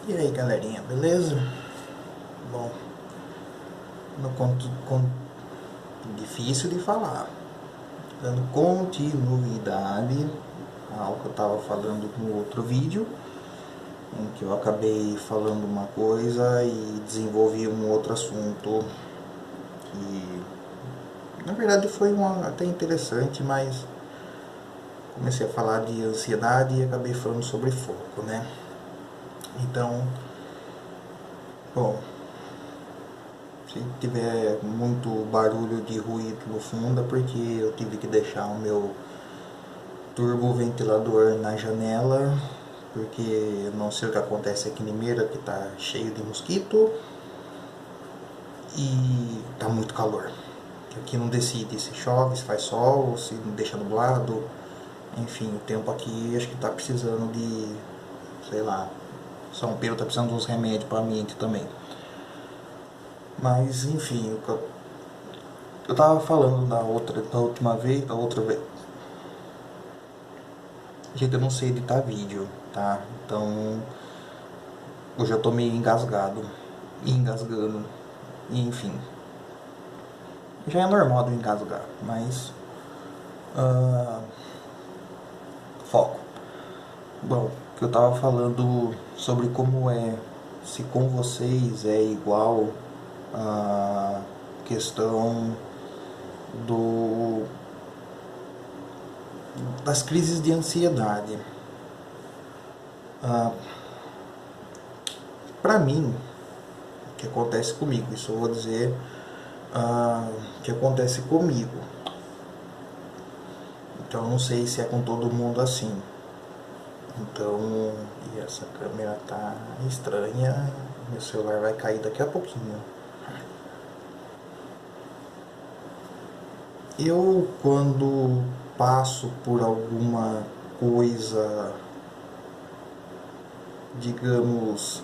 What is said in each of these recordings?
E aí galerinha, beleza? Bom, no difícil de falar, dando continuidade ao que eu estava falando no outro vídeo, em que eu acabei falando uma coisa e desenvolvi um outro assunto e na verdade foi até interessante, mas comecei a falar de ansiedade e acabei falando sobre foco, né? Então, bom, se tiver muito barulho de ruído no fundo é porque eu tive que deixar o meu turboventilador na janela, porque não sei o que acontece aqui em Limeira, que tá cheio de mosquito e tá muito calor. Aqui não decide se chove, se faz sol, se deixa nublado. Enfim, o tempo aqui acho que tá precisando de, sei lá, São Pedro tá precisando de uns remédios para ambiente também. Mas enfim, eu tava falando da última vez, da outra vez. Gente, eu não sei editar vídeo, tá? Então, hoje eu tô meio engasgado, engasgando, enfim. Já é normal de engasgar, mas ah, foco. Bom, que eu tava falando sobre como é, se com vocês é igual a questão do das crises de ansiedade. Ah, Pra mim, o que acontece comigo, isso eu vou dizer o que acontece comigo. Então eu não sei se é com todo mundo assim. Então, e essa câmera tá estranha, meu celular vai cair daqui a pouquinho. Eu, quando passo por alguma coisa, digamos,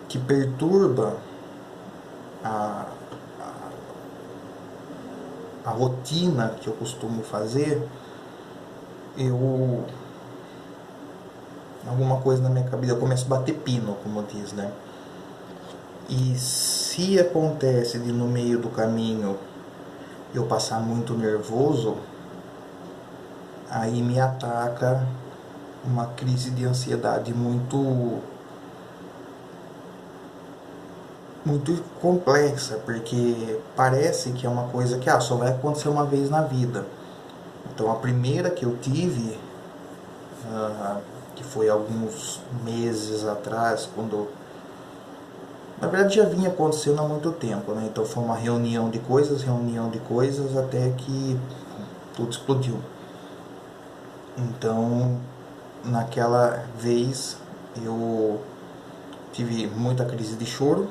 que perturba a, a rotina que eu costumo fazer, eu alguma coisa na minha cabeça, eu começo a bater pino, como diz, né? E se acontece de no meio do caminho eu passar muito nervoso, aí me ataca uma crise de ansiedade muito complexa, porque parece que é uma coisa que só vai acontecer uma vez na vida. Então a primeira que eu tive, que foi alguns meses atrás, quando na verdade já vinha acontecendo há muito tempo, né? Então foi uma reunião de coisas, até que tudo explodiu. Então, naquela vez eu tive muita crise de choro.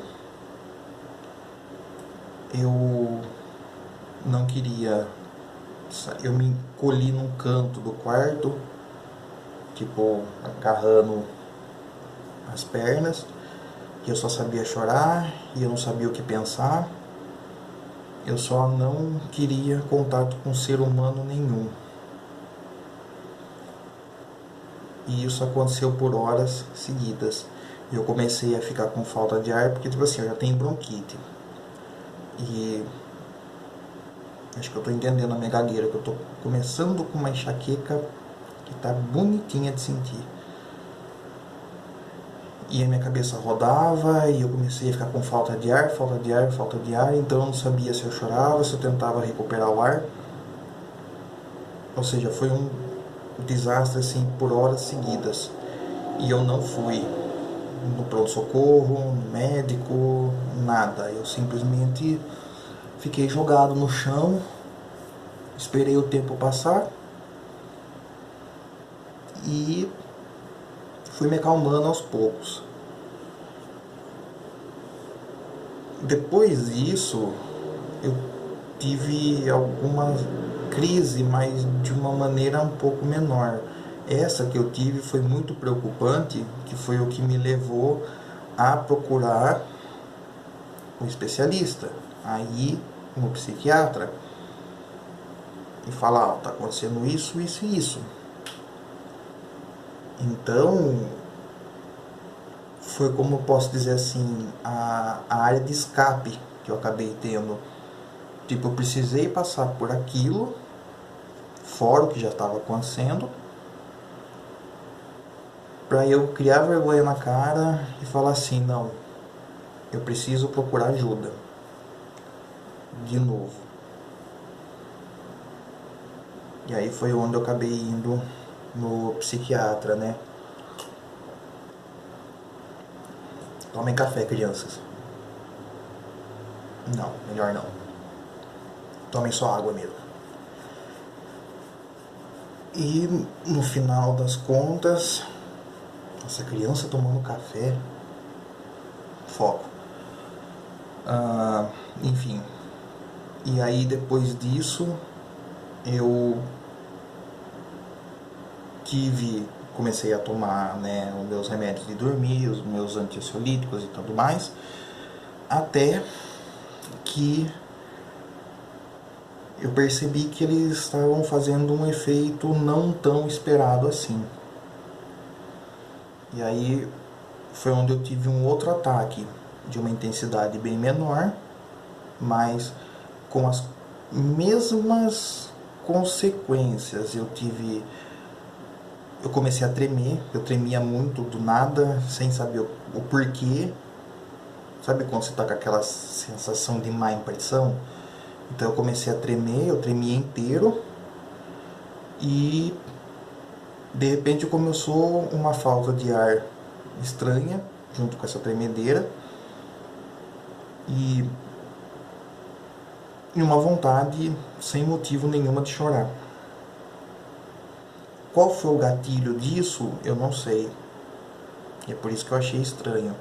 Eu não queria, eu me encolhi num canto do quarto, tipo, agarrando as pernas, e eu só sabia chorar e eu não sabia o que pensar. Eu só não queria contato com ser humano nenhum. E isso aconteceu por horas seguidas. E eu comecei a ficar com falta de ar, porque tipo assim, eu já tenho bronquite. E acho que eu tô entendendo a minha gagueira, que eu tô começando com uma enxaqueca que tá bonitinha de sentir. E a minha cabeça rodava e eu comecei a ficar com falta de ar, então eu não sabia se eu chorava, se eu tentava recuperar o ar. Ou seja, foi um desastre assim por horas seguidas. E eu não fui no pronto-socorro, no médico, nada. Eu simplesmente fiquei jogado no chão, esperei o tempo passar e fui me acalmando aos poucos. Depois disso, eu tive alguma crise, mas de uma maneira um pouco menor. Essa que eu tive foi muito preocupante, que foi o que me levou a procurar um especialista, aí um psiquiatra, e falar, tá acontecendo isso, isso e isso. Então, foi, como eu posso dizer assim, a área de escape que eu acabei tendo. Tipo, eu precisei passar por aquilo, fora o que já estava acontecendo, para eu criar vergonha na cara e falar assim, não, eu preciso procurar ajuda de novo. E aí foi onde eu acabei indo no psiquiatra, né? Tomem café, crianças. Não, melhor não. Tomem só água mesmo. E no final das contas, essa criança tomando café, foco. Enfim. E aí depois disso, eu comecei a tomar, né, os meus remédios de dormir, os meus antiansiolíticos e tudo mais, até que eu percebi que eles estavam fazendo um efeito não tão esperado assim. E aí foi onde eu tive um outro ataque de uma intensidade bem menor, mas com as mesmas consequências. Eu comecei a tremer, eu tremia muito do nada, sem saber o porquê. Sabe quando você tá com aquela sensação de má impressão? Então eu comecei a tremer, eu tremia inteiro e de repente começou uma falta de ar estranha junto com essa tremedeira e uma vontade sem motivo nenhuma de chorar. Qual foi o gatilho disso? Eu não sei. E é por isso que eu achei estranho.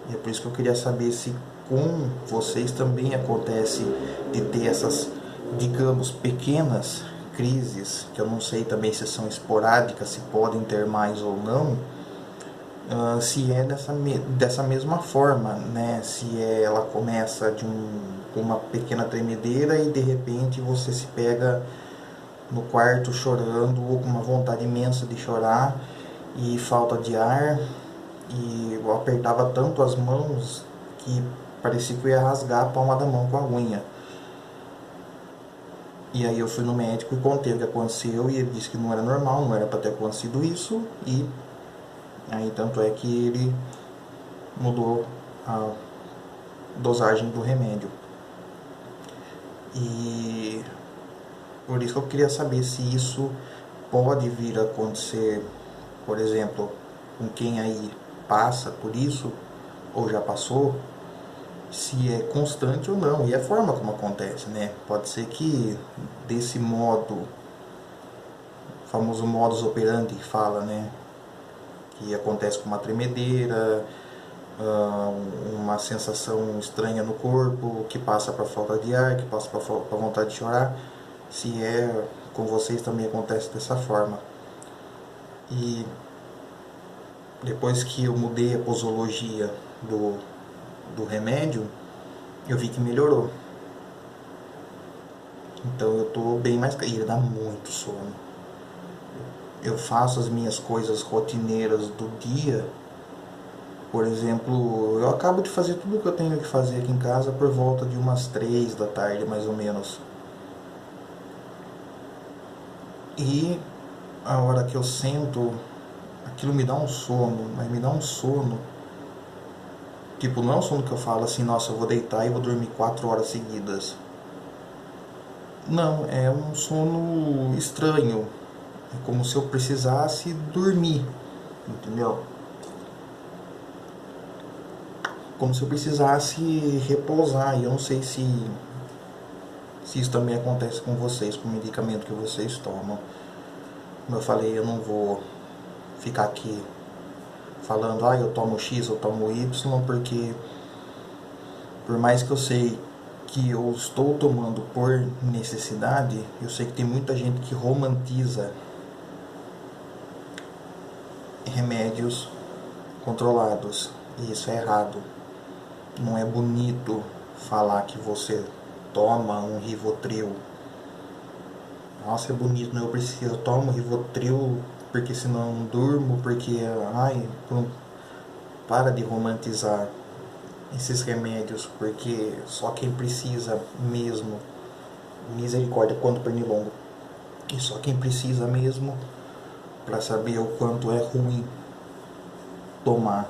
E é por isso que eu queria saber se com vocês também acontece de ter essas, digamos, pequenas crises, que eu não sei também se são esporádicas, se podem ter mais ou não, se é dessa mesma forma, né? Se ela começa com uma pequena tremedeira e de repente você se pega no quarto chorando ou com uma vontade imensa de chorar e falta de ar, e eu apertava tanto as mãos que parecia que eu ia rasgar a palma da mão com a unha. E aí eu fui no médico e contei o que aconteceu e ele disse que não era normal, não era para ter acontecido isso, e aí tanto é que ele mudou a dosagem do remédio. E por isso que eu queria saber se isso pode vir a acontecer, por exemplo, com quem aí passa por isso, ou já passou, se é constante ou não, e a forma como acontece, né? Pode ser que desse modo, famoso modus operandi que fala, né? Que acontece com uma tremedeira, uma sensação estranha no corpo, que passa para falta de ar, que passa para vontade de chorar, se é com vocês também acontece dessa forma. E depois que eu mudei a posologia do remédio, eu vi que melhorou. Então eu tô bem mais... E ele dá muito sono. Eu faço as minhas coisas rotineiras do dia. Por exemplo, eu acabo de fazer tudo o que eu tenho que fazer aqui em casa por volta de umas 3 da tarde, mais ou menos. E a hora que eu sento, aquilo me dá um sono, mas me dá um sono. Tipo, não é um sono que eu falo assim, nossa, eu vou deitar e vou dormir 4 horas seguidas. Não, é um sono estranho. É como se eu precisasse dormir, entendeu? Como se eu precisasse repousar. E eu não sei se isso também acontece com vocês, com o medicamento que vocês tomam. Como eu falei, eu não vou ficar aqui falando, eu tomo X, eu tomo Y, porque por mais que eu sei que eu estou tomando por necessidade, eu sei que tem muita gente que romantiza remédios controlados, e isso é errado. Não é bonito falar que você toma um Rivotril. Nossa, é bonito, né? Eu tomo Rivotril porque senão não durmo, porque para de romantizar esses remédios, porque só quem precisa mesmo, misericórdia quanto pernilongo, e só quem precisa mesmo para saber o quanto é ruim tomar.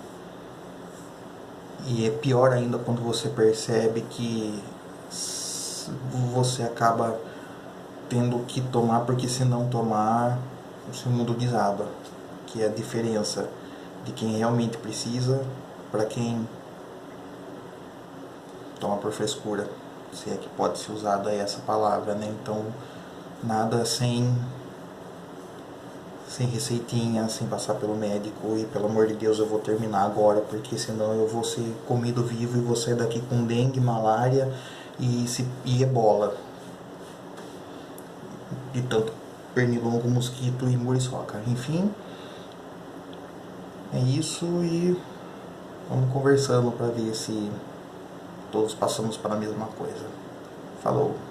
E é pior ainda quando você percebe que você acaba tendo que tomar, porque se não tomar, o seu mundo desaba. Que é a diferença de quem realmente precisa para quem toma por frescura, se é que pode ser usada essa palavra, né? Então, nada sem receitinha, sem passar pelo médico. E pelo amor de Deus, eu vou terminar agora, porque senão eu vou ser comido vivo e vou sair daqui com dengue, malária e ebola, de tanto pernilongo, mosquito e muriçoca. Enfim, é isso, e vamos conversando para ver se todos passamos para a mesma coisa. Falou!